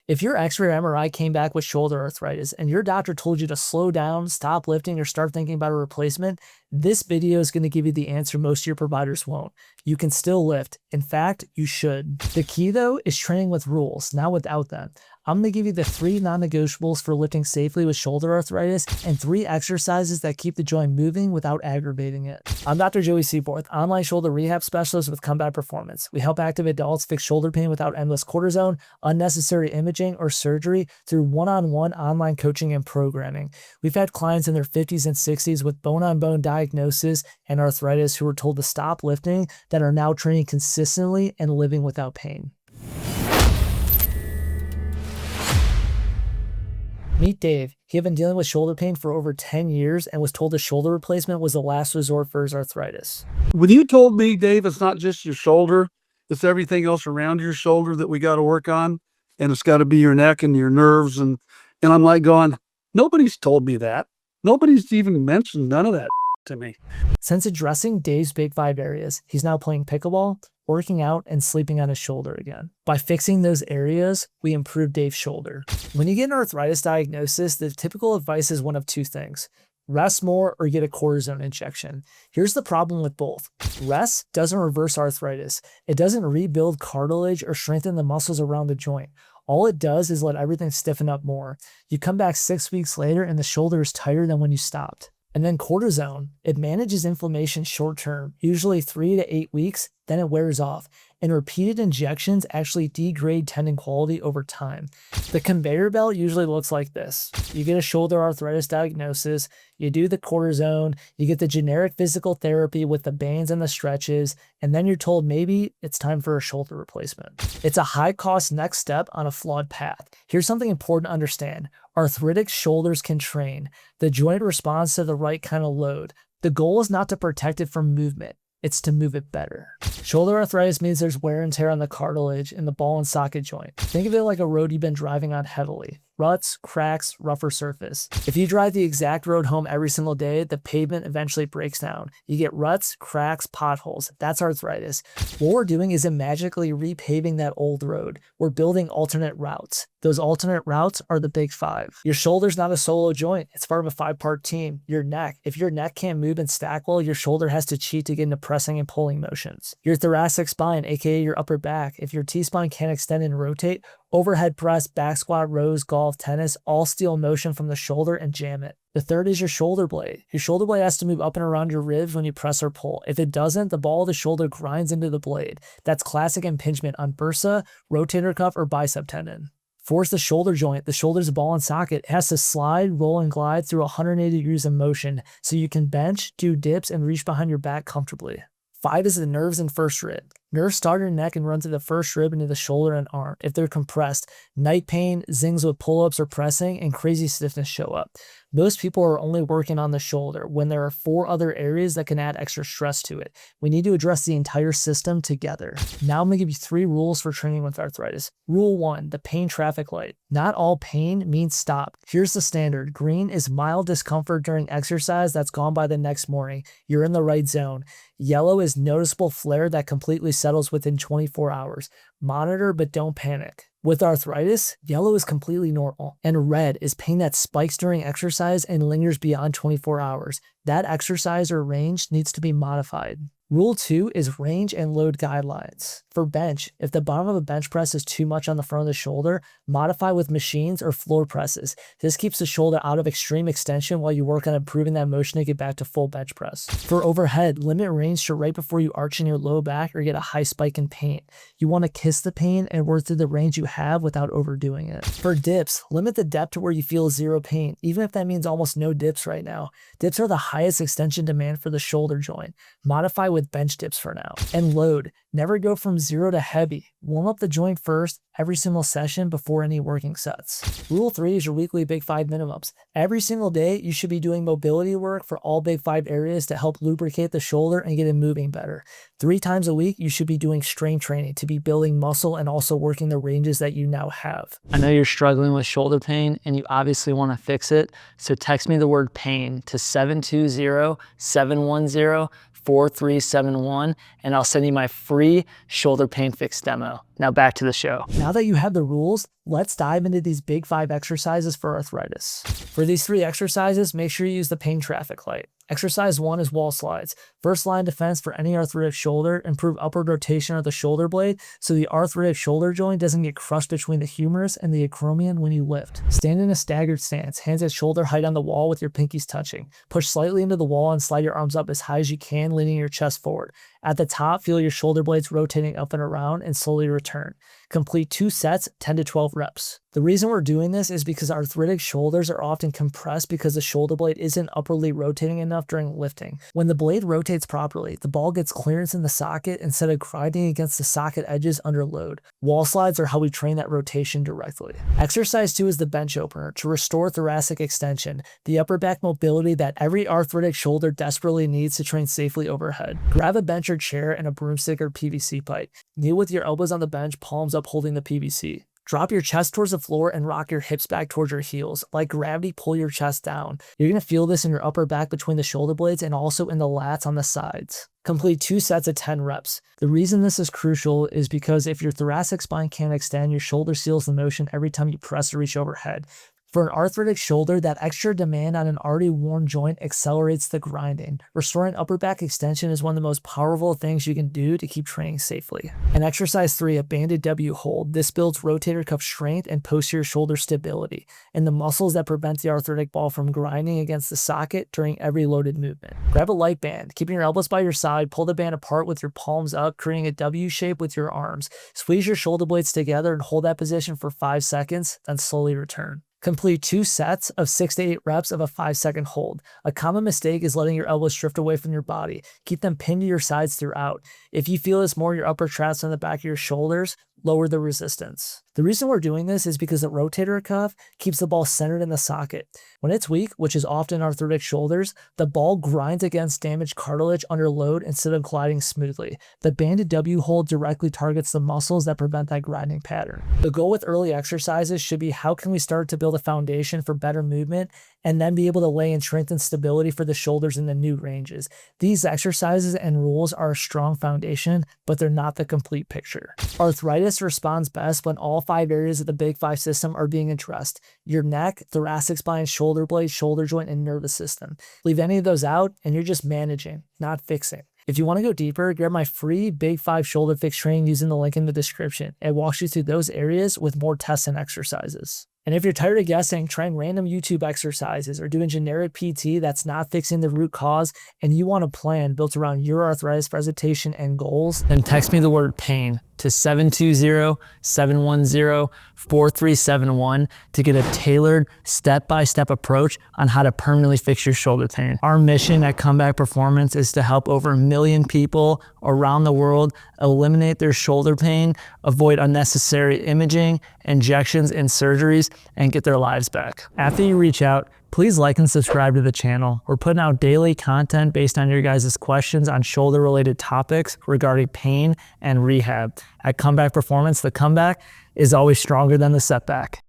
If your X-ray or MRI came back with shoulder arthritis and your doctor told you to slow down, stop lifting, or start thinking about a replacement, this video is going to give you the answer most of your providers won't. You can still lift. In fact, you should. The key though is training with rules, not without them. I'm going to give you the 3 non-negotiables for lifting safely with shoulder arthritis and 3 exercises that keep the joint moving without aggravating it. I'm Dr. Joey Seyforth, online shoulder rehab specialist with Combat Performance. We help active adults fix shoulder pain without endless cortisone, unnecessary imaging, or surgery through one-on-one online coaching and programming. We've had clients in their 50s and 60s with bone-on-bone diagnosis and arthritis who were told to stop lifting that are now training consistently and living without pain. Meet Dave. He had been dealing with shoulder pain for over 10 years and was told a shoulder replacement was the last resort for his arthritis. When you told me, Dave, it's not just your shoulder, it's everything else around your shoulder that we got to work on, and it's got to be your neck and your nerves, and I'm like going, nobody's told me that. Nobody's even mentioned none of that to me. Since addressing Dave's big 5 areas, he's now playing pickleball, working out, and sleeping on his shoulder again. By fixing those areas, we improve Dave's shoulder. When you get an arthritis diagnosis, the typical advice is one of 2 things: rest more or get a cortisone injection. Here's the problem with both. Rest doesn't reverse arthritis. It doesn't rebuild cartilage or strengthen the muscles around the joint. All it does is let everything stiffen up more. You come back 6 weeks later and the shoulder is tighter than when you stopped. And then cortisone, it manages inflammation short term, usually 3 to 8 weeks, then it wears off. And repeated injections actually degrade tendon quality over time. The conveyor belt usually looks like this. You get a shoulder arthritis diagnosis, you do the cortisone, you get the generic physical therapy with the bands and the stretches, and then you're told maybe it's time for a shoulder replacement. It's a high-cost next step on a flawed path. Here's something important to understand. Arthritic shoulders can train. The joint responds to the right kind of load. The goal is not to protect it from movement. It's to move it better. Shoulder arthritis means there's wear and tear on the cartilage in the ball and socket joint. Think of it like a road you've been driving on heavily. Ruts, cracks, rougher surface. If you drive the exact road home every single day, the pavement eventually breaks down. You get ruts, cracks, potholes. That's arthritis. What we're doing isn't magically repaving that old road. We're building alternate routes. Those alternate routes are the big 5. Your shoulder's not a solo joint. It's part of a 5-part team. Your neck. If your neck can't move and stack well, your shoulder has to cheat to get into pressing and pulling motions. Your thoracic spine, aka your upper back. If your T-spine can't extend and rotate, overhead press, back squat, rows, golf, tennis, all steal motion from the shoulder and jam it. The third is your shoulder blade. Your shoulder blade has to move up and around your ribs when you press or pull. If it doesn't, the ball of the shoulder grinds into the blade. That's classic impingement on bursa, rotator cuff, or bicep tendon. Fourth, the shoulder joint. The shoulder's a ball and socket. It has to slide, roll, and glide through 180 degrees of motion so you can bench, do dips, and reach behind your back comfortably. 5 is the nerves and first rib. Nerves start in your neck and run through the first rib into the shoulder and arm. If they're compressed, night pain, zings with pull-ups or pressing, and crazy stiffness show up. Most people are only working on the shoulder when there are 4 other areas that can add extra stress to it. We need to address the entire system together. Now I'm going to give you 3 rules for training with arthritis. Rule 1, the pain traffic light. Not all pain means stop. Here's the standard. Green is mild discomfort during exercise that's gone by the next morning. You're in the right zone. Yellow is noticeable flare that completely settles within 24 hours. Monitor, but don't panic. With arthritis, yellow is completely normal, and red is pain that spikes during exercise and lingers beyond 24 hours. That exercise or range needs to be modified. Rule 2 is range and load guidelines. For bench, if the bottom of a bench press is too much on the front of the shoulder, modify with machines or floor presses. This keeps the shoulder out of extreme extension while you work on improving that motion to get back to full bench press. For overhead, limit range to right before you arch in your low back or get a high spike in pain. You want to kiss the pain and work through the range you have without overdoing it. For dips, limit the depth to where you feel 0 pain, even if that means almost no dips right now. Dips are the highest extension demand for the shoulder joint. Modify with bench dips for now. And load. Never go from 0 to heavy. Warm up the joint first every single session before any working sets. Rule 3 is your weekly Big 5 minimums. Every single day, you should be doing mobility work for all Big 5 areas to help lubricate the shoulder and get it moving better. 3 times a week, you should be doing strength training to be building muscle and also working the ranges that you now have. I know you're struggling with shoulder pain and you obviously want to fix it, so text me the word pain to 720-710-4371 and I'll send you my free shoulder pain fix demo. Now back to the show. Now that you have the rules, let's dive into these big 5 exercises for arthritis. For these 3 exercises, make sure you use the pain traffic light. Exercise 1 is wall slides. First line defense for any arthritic shoulder, improve upward rotation of the shoulder blade so the arthritic shoulder joint doesn't get crushed between the humerus and the acromion when you lift. Stand in a staggered stance, hands at shoulder height on the wall with your pinkies touching. Push slightly into the wall and slide your arms up as high as you can, leaning your chest forward. At the top, feel your shoulder blades rotating up and around and slowly return. Complete 2 sets, 10 to 12 reps. The reason we're doing this is because arthritic shoulders are often compressed because the shoulder blade isn't upwardly rotating enough during lifting. When the blade rotates properly, the ball gets clearance in the socket instead of grinding against the socket edges under load. Wall slides are how we train that rotation directly. Exercise 2 is the bench opener to restore thoracic extension, the upper back mobility that every arthritic shoulder desperately needs to train safely overhead. Grab a bench or chair and a broomstick or PVC pipe. Kneel with your elbows on the bench, palms up holding the PVC. Drop your chest towards the floor and rock your hips back towards your heels. Like gravity, pull your chest down. You're going to feel this in your upper back between the shoulder blades and also in the lats on the sides. Complete 2 sets of 10 reps. The reason this is crucial is because if your thoracic spine can't extend, your shoulder seals the motion every time you press or reach overhead. For an arthritic shoulder, that extra demand on an already worn joint accelerates the grinding. Restoring upper back extension is one of the most powerful things you can do to keep training safely. In exercise 3, a banded W hold. This builds rotator cuff strength and posterior shoulder stability, and the muscles that prevent the arthritic ball from grinding against the socket during every loaded movement. Grab a light band. Keeping your elbows by your side, pull the band apart with your palms up, creating a W shape with your arms. Squeeze your shoulder blades together and hold that position for 5 seconds, then slowly return. Complete 2 sets of 6 to 8 reps of a 5-second hold. A common mistake is letting your elbows drift away from your body. Keep them pinned to your sides throughout. If you feel this more your upper traps on the back of your shoulders, lower the resistance. The reason we're doing this is because the rotator cuff keeps the ball centered in the socket. When it's weak, which is often arthritic shoulders, the ball grinds against damaged cartilage under load instead of gliding smoothly. The banded W hold directly targets the muscles that prevent that grinding pattern. The goal with early exercises should be how can we start to build a foundation for better movement and then be able to lay in strength and stability for the shoulders in the new ranges. These exercises and rules are a strong foundation, but they're not the complete picture. Arthritis responds best when all 5 areas of the Big 5 system are being addressed: your neck, thoracic spine, shoulder blade, shoulder joint, and nervous system. Leave any of those out and you're just managing, not fixing. If you want to go deeper, grab my free Big 5 shoulder fix training using the link in the description. It walks you through those areas with more tests and exercises. And if you're tired of guessing, trying random YouTube exercises, or doing generic PT that's not fixing the root cause, and you want a plan built around your arthritis presentation and goals, then text me the word pain to 720-710-4371 to get a tailored step-by-step approach on how to permanently fix your shoulder pain. Our mission at Comeback Performance is to help over 1 million people around the world eliminate their shoulder pain, avoid unnecessary imaging, injections, and surgeries, and get their lives back. After you reach out, please like and subscribe to the channel. We're putting out daily content based on your guys' questions on shoulder-related topics regarding pain and rehab. At Comeback Performance, the comeback is always stronger than the setback.